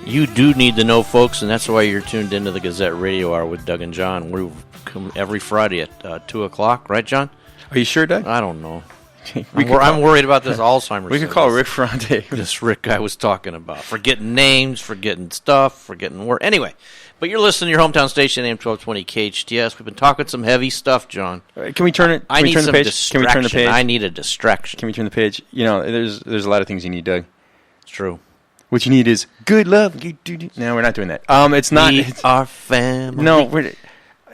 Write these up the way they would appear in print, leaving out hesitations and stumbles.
You do need to know, folks, and that's why you're tuned into the Gazette Radio Hour with Doug and John. We come every Friday at 2 o'clock, right, John? Are you sure, Doug? I don't know. I'm worried about this Alzheimer's. We could call Rick Ferrante. This Rick I was talking about. Forgetting names, forgetting stuff, forgetting work. Anyway, but you're listening to your hometown station, AM-1220 KHTS. We've been talking some heavy stuff, John. Can we turn it? I need some distraction. Can we turn the page? I need a distraction. Can we turn the page? You know, there's a lot of things you need, Doug. It's true. What you need is good love. No, we're not doing that. It's not. It's our family.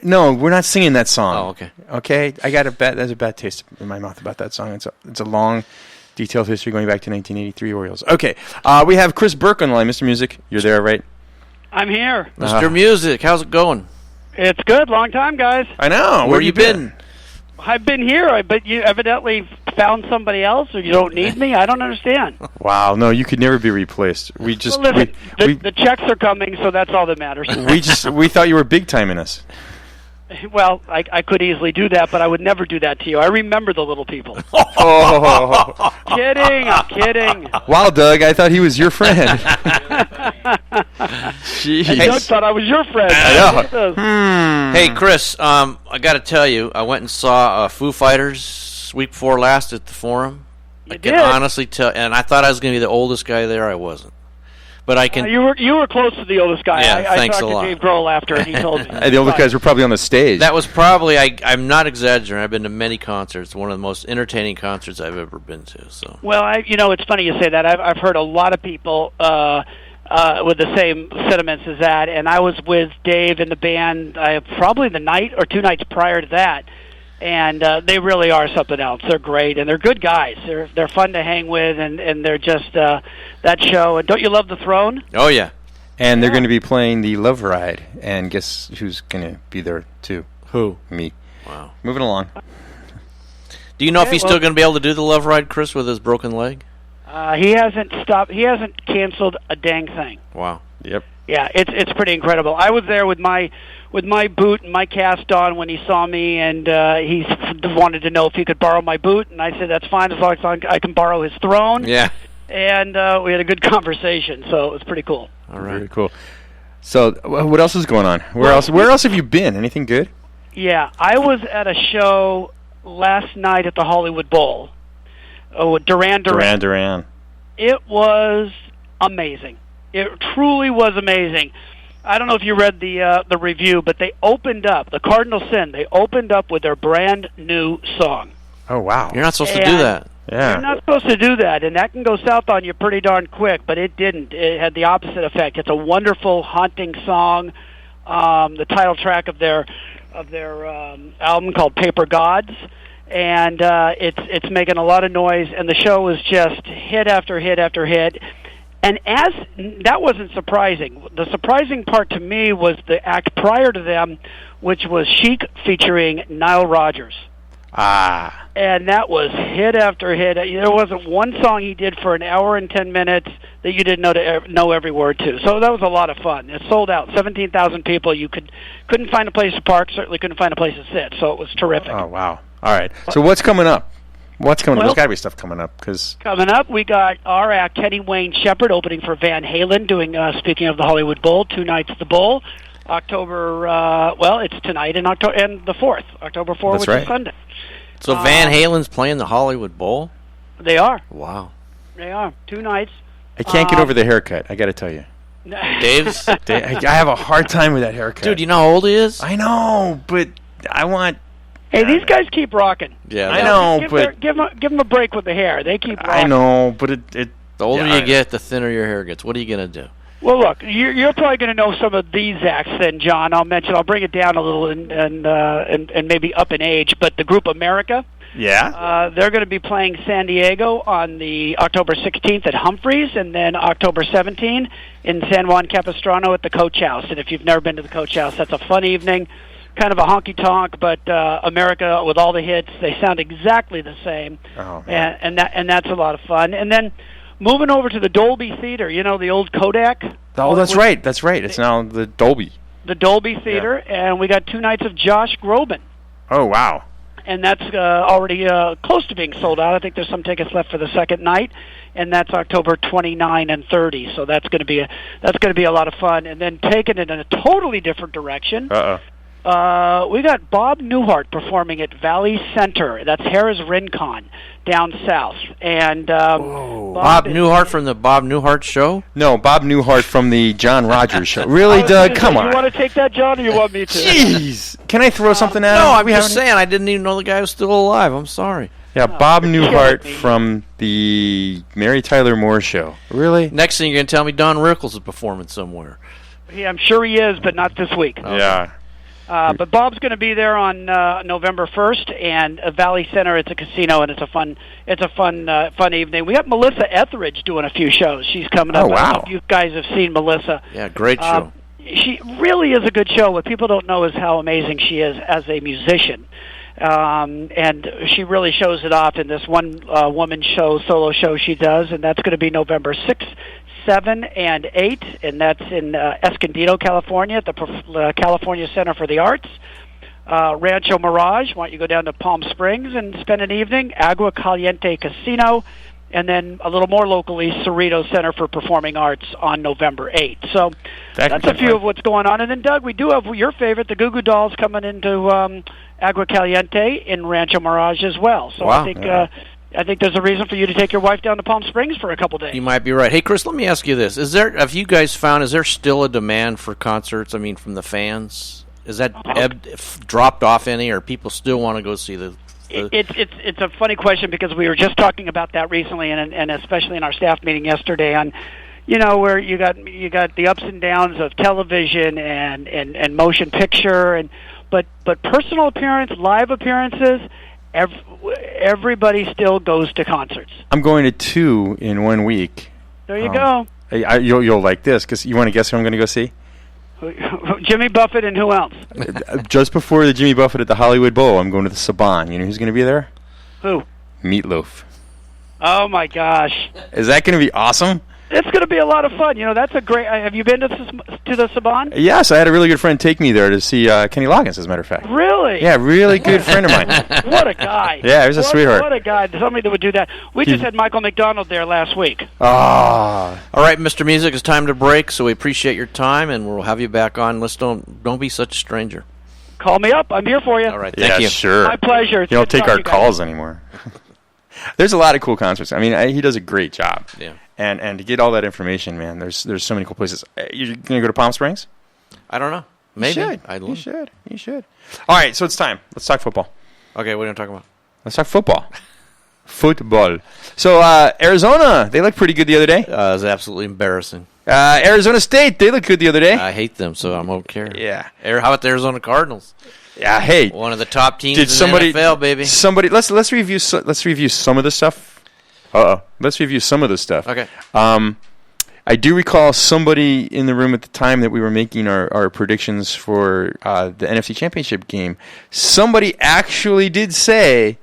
No, we're not singing that song. Oh, okay. Okay, there's a bad taste in my mouth about that song. It's a long, detailed history going back to 1983 Orioles. Okay, we have Chris Burke on the line. Mr. Music, you're there, right? I'm here. Mr. Music, how's it going? It's good. Long time, guys. I know. Where you been? I've been here, but you evidently found somebody else, or you don't need me. I don't understand. Wow, no, you could never be replaced. We just the checks are coming, so that's all that matters. we thought you were big timing us. Well, I could easily do that, but I would never do that to you. I remember the little people. Kidding, I'm kidding. Wow, Doug, I thought he was your friend. Jeez. Doug thought I was your friend. I know. Hey, Chris, I got to tell you, I went and saw Foo Fighters week before last at the Forum. I can honestly tell, and I thought I was going to be the oldest guy there. I wasn't. But I can. You were close to the oldest guy. Yeah, I thanks talked a lot. to Dave Grohl after, and he told me. The oldest guys were probably on the stage. That was probably. I'm not exaggerating. I've been to many concerts. One of the most entertaining concerts I've ever been to. So. Well, it's funny you say that. I've heard a lot of people with the same sentiments as that, and I was with Dave and the band probably the night or 2 nights prior to that. And they really are something else. They're great, and they're good guys. They're fun to hang with, and they're just that show. And don't you love the Throne? Oh yeah. And they're going to be playing the Love Ride, and guess who's going to be there too? Who? Me. Wow. Moving along. Do you know if he's still going to be able to do the Love Ride, Chris, with his broken leg? He hasn't stopped. He hasn't canceled a dang thing. Wow. Yep. Yeah, it's pretty incredible. I was there with my boot and my cast on when he saw me, and he wanted to know if he could borrow my boot, and I said that's fine as long as I can borrow his throne. Yeah. And we had a good conversation, so it was pretty cool. All right. Very cool. So, what else is going on? Where else have you been? Anything good? Yeah, I was at a show last night at the Hollywood Bowl. Oh, Duran Duran. It was amazing. It truly was amazing. I don't know if you read the review, but they opened up, the Cardinal Sin, they opened up with their brand new song. Oh, wow. You're not supposed to do that. Yeah. You're not supposed to do that, and that can go south on you pretty darn quick, but it didn't. It had the opposite effect. It's a wonderful, haunting song, the title track of their album called Paper Gods, and it's making a lot of noise, and the show was just hit after hit after hit. And that wasn't surprising. The surprising part to me was the act prior to them, which was Chic featuring Nile Rodgers. Ah. And that was hit after hit. There wasn't one song he did for an hour and 10 minutes that you didn't know every word to. So that was a lot of fun. It sold out. 17,000 people. You couldn't find a place to park. Certainly couldn't find a place to sit. So it was terrific. Oh, wow. All right. So what's coming up? There's got to be stuff coming up. Coming up, we got our act, Kenny Wayne Shepherd, opening for Van Halen, doing, speaking of the Hollywood Bowl, 2 nights at the Bowl. October, it's tonight and the 4th, October 4th, which is Sunday. So Van Halen's playing the Hollywood Bowl? They are. Wow. They are. 2 nights. I can't get over the haircut, I got to tell you. Dave's? I have a hard time with that haircut. Dude, you know how old he is? I know, but I want... Hey, these guys keep rocking. Yeah, I know, but... Give them a break with the hair. They keep rocking. I know, but the older you get, the thinner your hair gets. What are you going to do? Well, look, you're probably going to know some of these acts then, John. I'll bring it down a little and maybe up in age. But the group America, they're going to be playing San Diego on the October 16th at Humphreys, and then October 17th in San Juan Capistrano at the Coach House. And if you've never been to the Coach House, that's a fun evening, kind of a honky-tonk, but America with all the hits, they sound exactly the same, and that's a lot of fun. And then moving over to the Dolby Theater, the old Kodak. Oh, that's right. It's now the Dolby. The Dolby Theater, and we got 2 nights of Josh Groban. Oh, wow. And that's already close to being sold out. I think there's some tickets left for the second night. and that's October 29 and 30. So that's going to be a lot of fun. And then taking it in a totally different direction. We got Bob Newhart performing at Valley Center. That's Harrah's Rincon down south. And Bob Newhart from the Bob Newhart Show? No, Bob Newhart from the John Rogers Show. Really, Doug? Come on. You want to take that, John, or you want me to? Jeez. Can I throw something at him? No, I'm just saying. I didn't even know the guy was still alive. I'm sorry. Yeah, Bob Newhart from the Mary Tyler Moore Show. Really? Next thing you're going to tell me Don Rickles is performing somewhere. Yeah, I'm sure he is, but not this week. Okay. Yeah. But Bob's going to be there on November 1st, and Valley Center. It's a casino, and it's a fun evening. We got Melissa Etheridge doing a few shows. She's coming up. Oh, wow! I don't know if you guys have seen Melissa. Yeah, great show. She really is a good show. What people don't know is how amazing she is as a musician. And she really shows it off in this one woman show, solo show she does, and that's going to be November 6th. 7 and 8, and that's in Escondido, California, at the California Center for the Arts. Rancho Mirage, why don't you go down to Palm Springs and spend an evening? Agua Caliente Casino, and then a little more locally, Cerritos Center for Performing Arts on November 8th. So that's a few of what's going on. And then, Doug, we do have your favorite, the Goo Goo Dolls, coming into Agua Caliente in Rancho Mirage as well. So wow. I think there's a reason for you to take your wife down to Palm Springs for a couple days. You might be right. Hey, Chris, let me ask you this. Have you guys found, is there still a demand for concerts, from the fans? Is that dropped off any, or people still want to go see the... It's a funny question, because we were just talking about that recently, and especially in our staff meeting yesterday on, where you got the ups and downs of television and motion picture, but personal appearance, live appearances... Everybody still goes to concerts. I'm going to 2 in 1 week. There you go. You'll like this, because you want to guess who I'm going to go see? Jimmy Buffett and who else? Just before the Jimmy Buffett at the Hollywood Bowl, I'm going to the Saban. You know who's going to be there? Who? Meatloaf. Oh, my gosh. Is that going to be awesome? It's going to be a lot of fun. That's a great... Have you been to the Saban? Yes, I had a really good friend take me there to see Kenny Loggins, as a matter of fact. Really? Yeah, really good friend of mine. What a guy. Yeah, he was a sweetheart. What a guy. Somebody that would do that. We just had Michael McDonald there last week. Ah. All right, Mr. Music, it's time to break, so we appreciate your time, and we'll have you back on. Don't be such a stranger. Call me up. I'm here for you. All right, thank you. Sure. My pleasure. You don't take our calls anymore. There's a lot of cool concerts. He does a great job. Yeah. And to get all that information, man, there's so many cool places. You're going to go to Palm Springs? I don't know. Maybe. You should. All right, so it's time. Let's talk football. Okay, what are you talking about? Let's talk football. Football. So, Arizona, they looked pretty good the other day. It was absolutely embarrassing. Arizona State, they looked good the other day. I hate them, so I don't care. Yeah. How about the Arizona Cardinals? Yeah, hey. One of the top teams in the NFL, baby. Let's review some of the stuff. Let's review some of the stuff. Okay. I do recall somebody in the room at the time that we were making our predictions for the NFC Championship game. Somebody actually did say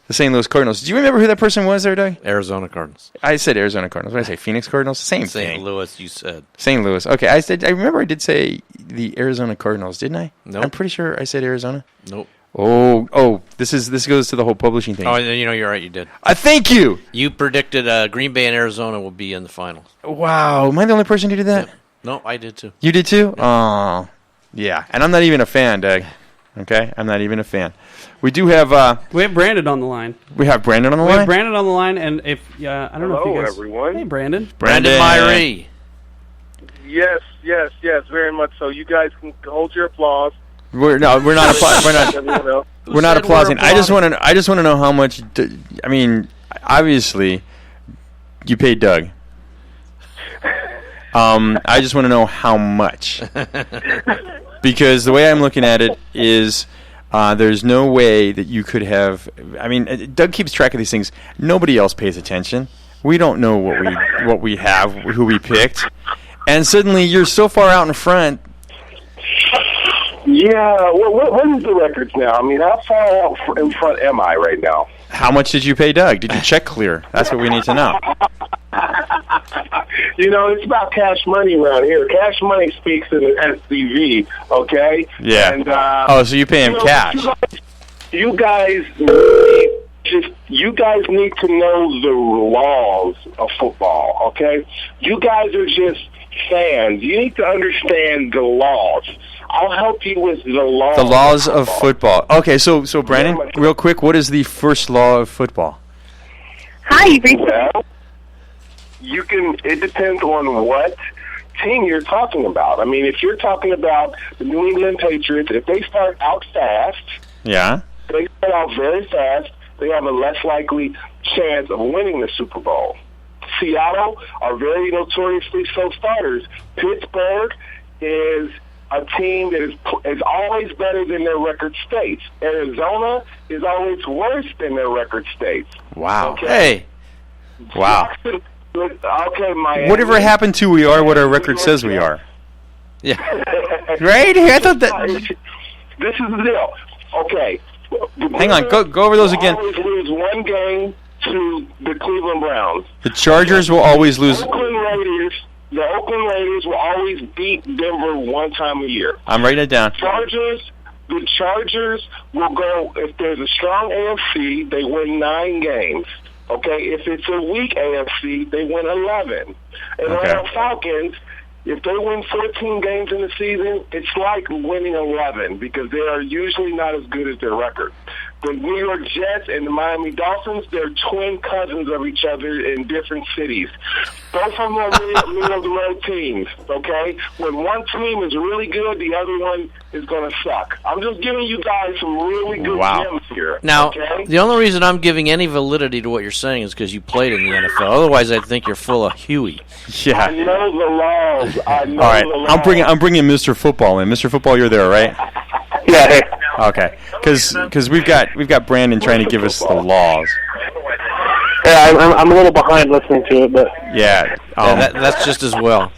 the St. Louis Cardinals. Do you remember who that person was there, Doug? Arizona Cardinals. I said Arizona Cardinals. What did I say? Phoenix Cardinals? Same thing. St. Louis, you said. St. Louis. Okay. I remember I did say the Arizona Cardinals, didn't I? Nope. I'm pretty sure I said Arizona. Nope. Oh! This goes to the whole publishing thing. Oh, you're right. You did. Thank you. You predicted Green Bay and Arizona will be in the finals. Wow! Am I the only person who did that? Yep. No, I did too. You did too? Oh, yeah. And I'm not even a fan, Doug. Okay, I'm not even a fan. We do have. We have Brandon on the line. We have Brandon on the line. We have Brandon on the line, and if I don't know if you guys. Hello, everyone. Hey, Brandon. Brandon Myrie. Yes, very much so. You guys can hold your applause. We're not applauding. I just want to know how much. Obviously, you paid Doug. I just want to know how much. Because the way I'm looking at it is, there's no way that you could have. Doug keeps track of these things. Nobody else pays attention. We don't know what we have, who we picked, and suddenly you're so far out in front. Yeah, well, what is the records now? How far out in front am I right now? How much did you pay Doug? Did you check clear? That's what we need to know. It's about cash money around here. Cash money speaks in the SCV, okay? Yeah. And, so you pay him cash. You guys need you guys need to know the laws of football, okay? You guys are just fans. You need to understand the laws. I'll help you with the laws. The laws of football. Okay, so Brandon, real quick, what is the first law of football? Hi, well, it depends on what team you're talking about. I mean, if you're talking about the New England Patriots, if they start out fast, they start out very fast, they have a less likely chance of winning the Super Bowl. Seattle are very notoriously slow starters. Pittsburgh is a team that is always better than their record states. Arizona is always worse than their record states. Wow. Okay? Hey. Wow. Okay, Miami. Whatever happened to we are what our record says we are? Yeah. Right? I thought that... This is the deal. Okay. Hang on. Go over those again. Always lose one game to the Cleveland Browns. The Chargers will always lose... The Oakland Raiders will always beat Denver one time a year. I'm writing it down. The Chargers will go, if there's a strong AFC, they win 9 games. Okay, if it's a weak AFC, they win 11. And the Falcons, if they win 14 games in the season, it's like winning 11 because they are usually not as good as their record. The New York Jets and the Miami Dolphins, they're twin cousins of each other in different cities. Both of them are middle-of-the-road teams, okay? When one team is really good, the other one is going to suck. I'm just giving you guys some really good gems here. Now, okay? The only reason I'm giving any validity to what you're saying is because you played in the NFL. Otherwise, I'd think you're full of Huey. Yeah. I know the laws. All right, I'm bringing Mr. Football in. Mr. Football, you're there, right? Yeah. Okay, because we've got Brandon trying to give us the laws. Yeah, I'm a little behind listening to it, but yeah, that's just as well.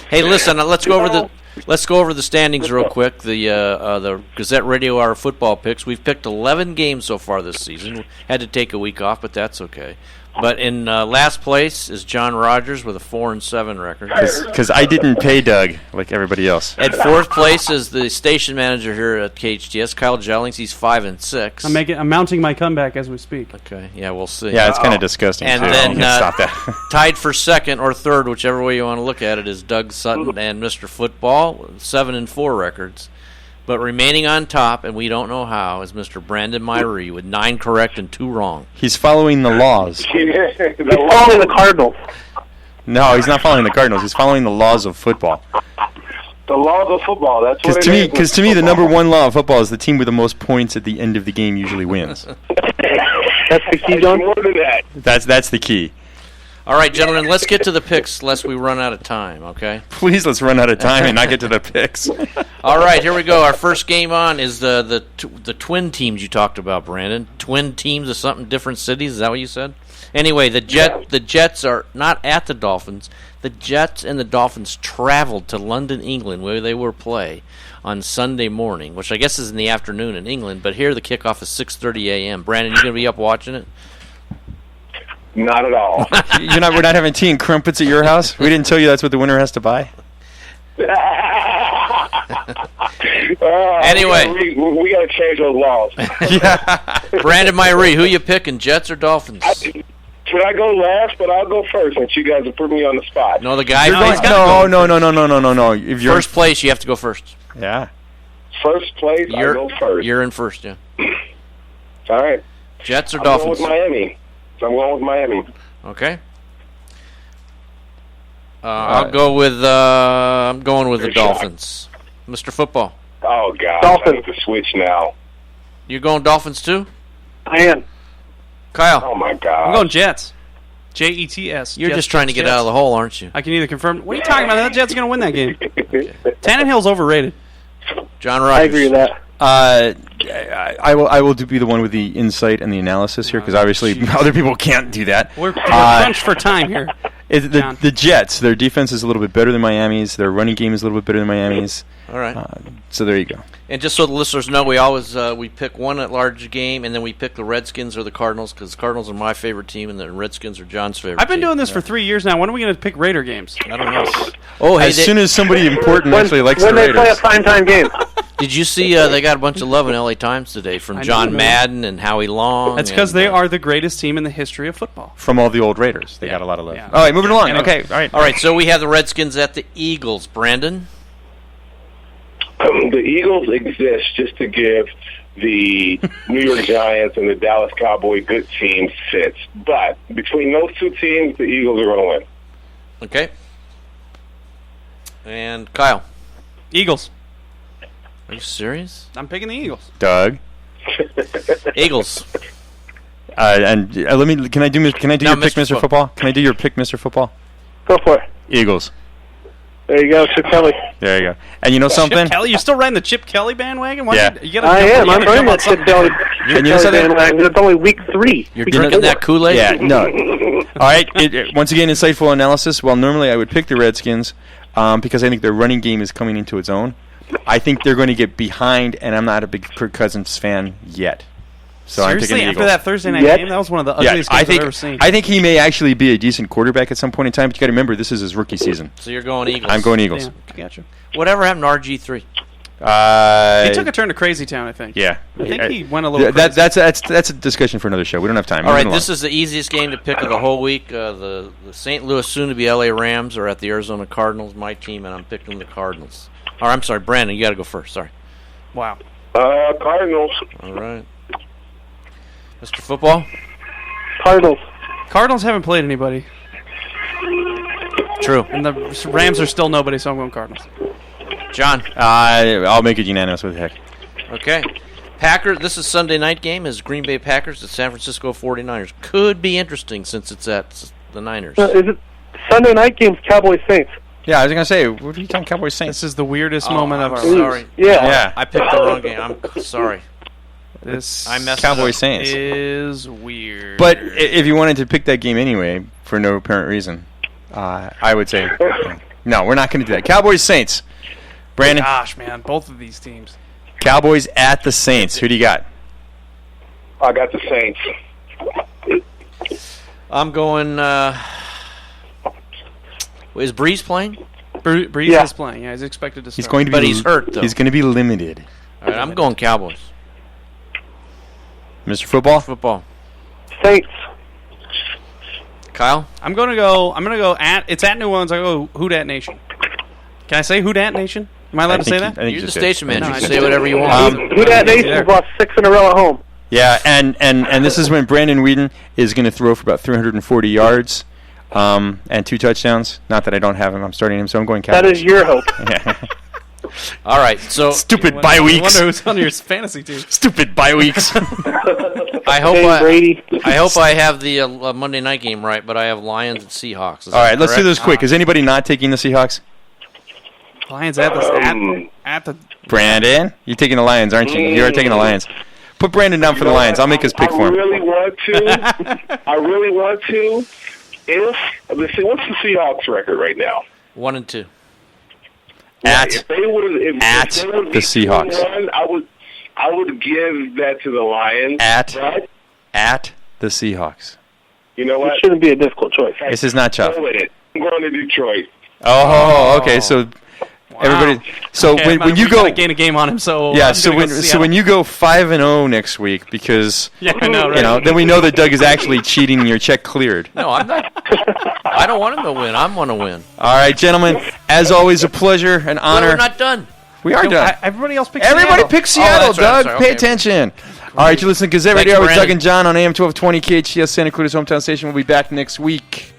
Hey, listen, let's go over the standings real quick. The Gazette Radio Hour football picks. We've picked 11 games so far this season. Had to take a week off, but that's okay. But in last place is John Rogers with a 4-7 record. Because I didn't pay Doug like everybody else. At fourth place is the station manager here at KHTS, Kyle Jellings. He's 5-6. I'm mounting my comeback as we speak. Okay, yeah, we'll see. Yeah, it's kind of disgusting. And too. then Stop that. tied for second or third, whichever way you want to look at it, is Doug Sutton and Mr. Football, 7-4 records. But remaining on top, and we don't know how, is Mr. Brandon Myrie with 9 correct and 2 wrong. He's following the laws. He's following the Cardinals. No, he's not following the Cardinals. He's following the laws of football. The laws of football. That's what it is. Because to me, the number one law of football is the team with the most points at the end of the game usually wins. That's the key, John? More than that. That's the key. All right, gentlemen, let's get to the picks lest we run out of time, okay? Please, let's run out of time and not get to the picks. All right, here we go. Our first game on is the twin teams you talked about, Brandon. Twin teams of something different cities, is that what you said? Anyway, the Jets are not at the Dolphins. The Jets and the Dolphins traveled to London, England, where they will play on Sunday morning, which I guess is in the afternoon in England, but here the kickoff is 6:30 a.m. Brandon, you going to be up watching it? Not at all. We're not having tea and crumpets at your house? We didn't tell you that's what the winner has to buy? Anyway. We got to change those laws. Yeah. Brandon Myrie, who you picking, Jets or Dolphins? Should I go last? But I'll go first since you guys have put me on the spot. No, the guy. No. If you're first place, you have to go first. Yeah. First place, I go first. You're in first, yeah. All right. Jets or Dolphins? I'm going with Miami. Okay. I'll go with. I'm going with the Dolphins. Mr. Football. Oh God! Dolphins. I have to switch now. You're going Dolphins too? I am. Kyle. Oh my God! I'm going Jets. Jets. You're just trying to get out of the hole, aren't you? I can either confirm. What are you talking about? The Jets are going to win that game. Okay. Tannehill's overrated. John Rogers. I agree with that. I will be the one with the insight and the analysis here because obviously other people can't do that. We're crunched for time here. The Jets, their defense is a little bit better than Miami's. Their running game is a little bit better than Miami's. All right. So there you go. And just so the listeners know, we always we pick one at-large game, and then we pick the Redskins or the Cardinals because the Cardinals are my favorite team, and the Redskins are John's favorite. I've been doing this for 3 years now. When are we going to pick Raider games? I don't know. As soon as somebody important actually likes the When Raiders. they play a primetime game. Did you see they got a bunch of love in LA Times today from John Madden and Howie Long? That's because they are the greatest team in the history of football. From all the old Raiders. They got a lot of love. Yeah. All right, moving along. Okay, all right. So we have the Redskins at the Eagles. Brandon? The Eagles exist just to give the New York Giants and the Dallas Cowboys good teams fits. But between those two teams, the Eagles are going to win. Okay. And Kyle? Eagles. Are you serious? I'm picking the Eagles. Doug? Eagles. And let me. Can I do your pick, Mr. Football? Can I do your pick, Mr. Football? Go for it. Eagles. There you go, Chip Kelly. There you go. And you know something? Chip Kelly? You're still riding the Chip Kelly bandwagon? Yeah. I am. I'm riding that Chip Kelly bandwagon. It's only week 3. You're drinking that Kool-Aid? Yeah, no. All right. Once again, insightful analysis. Well, normally I would pick the Redskins because I think their running game is coming into its own. I think they're going to get behind, and I'm not a big Kirk Cousins fan yet. So seriously, I'm picking the after Eagles. that Thursday night game, that was one of the ugliest games I've ever seen. I think he may actually be a decent quarterback at some point in time, but you got to remember, this is his rookie season. So you're going Eagles. I'm going Eagles. Yeah, gotcha. Whatever happened to RG3? He took a turn to Crazy Town, I think. Yeah. I think he went a little crazy. That's a discussion for another show. We don't have time. All right, this is the easiest game to pick of the whole week. The St. Louis soon-to-be LA Rams are at the Arizona Cardinals, my team, and I'm picking the Cardinals. Or I'm sorry, Brandon, you got to go first. Sorry. Wow. Cardinals. All right. Mr. Football? Cardinals. Cardinals haven't played anybody. True. And the Rams are still nobody, so I'm going Cardinals. John? I'll make it unanimous with heck. Okay. Packers, this is Sunday night game, is Green Bay Packers at San Francisco 49ers. Could be interesting since it's at the Niners. Is it Sunday night game's Cowboys Saints? Yeah, I was going to say, what are you talking Cowboys Saints? This is the weirdest moment of our lives. Sorry. Yeah. I picked the wrong game. I'm sorry. I messed Cowboys Saints is weird. But if you wanted to pick that game anyway, for no apparent reason, I would say, no, we're not going to do that. Cowboys Saints. Brandon? Gosh, man, both of these teams. Cowboys at the Saints. Who do you got? I got the Saints. I'm going... is Breeze playing? Breeze is playing. Yeah, he's expected to start. He's going to be, but he's hurt, though. He's going to be limited. All right, I'm going Cowboys. Mr. Football? Football. Saints. Kyle? I'm going to go at... It's at New Orleans. I go Who Dat Nation. Can I say Who Dat Nation? Am I allowed to say that? You're the station man. You can say whatever you want. Who Dat Nation's lost 6 in a row at home. Yeah, and this is when Brandon Whedon is going to throw for about 340 yards and 2 touchdowns. Not that I don't have him. I'm starting him, so I'm going Cowboys. That is your hope. Yeah. All right, so... Stupid bye weeks. I wonder who's on your fantasy team. Stupid bye weeks. I hope I have the Monday night game right, but I have Lions and Seahawks. All right, let's do this quick. Is anybody not taking the Seahawks? Lions at the... Brandon, you're taking the Lions, aren't you? You are taking the Lions. Put Brandon down for the Lions. I'll make his pick for him. I really want to. Let's see, what's the Seahawks record right now? 1-2. At if they would the Seahawks. I would give that to the Lions. At the Seahawks. You know what? It shouldn't be a difficult choice. This is not tough. I'm going to Detroit. Oh, okay. So everybody. So when you go gain a game on him, so yeah. So when you go 5-0 next week, because I know, right? then we know that Doug is actually cheating and your check cleared. No, I'm not. I don't want him to win. I want to win. All right, gentlemen. As always, a pleasure, an honor. We're not done. We are done. Everybody else picks Everybody picks Seattle, right, Doug. sorry. Pay Okay. attention. All right, you listen to Gazette Radio Hour with Doug and John on AM-1220 KHTS, Santa Cruz hometown station. We'll be back next week.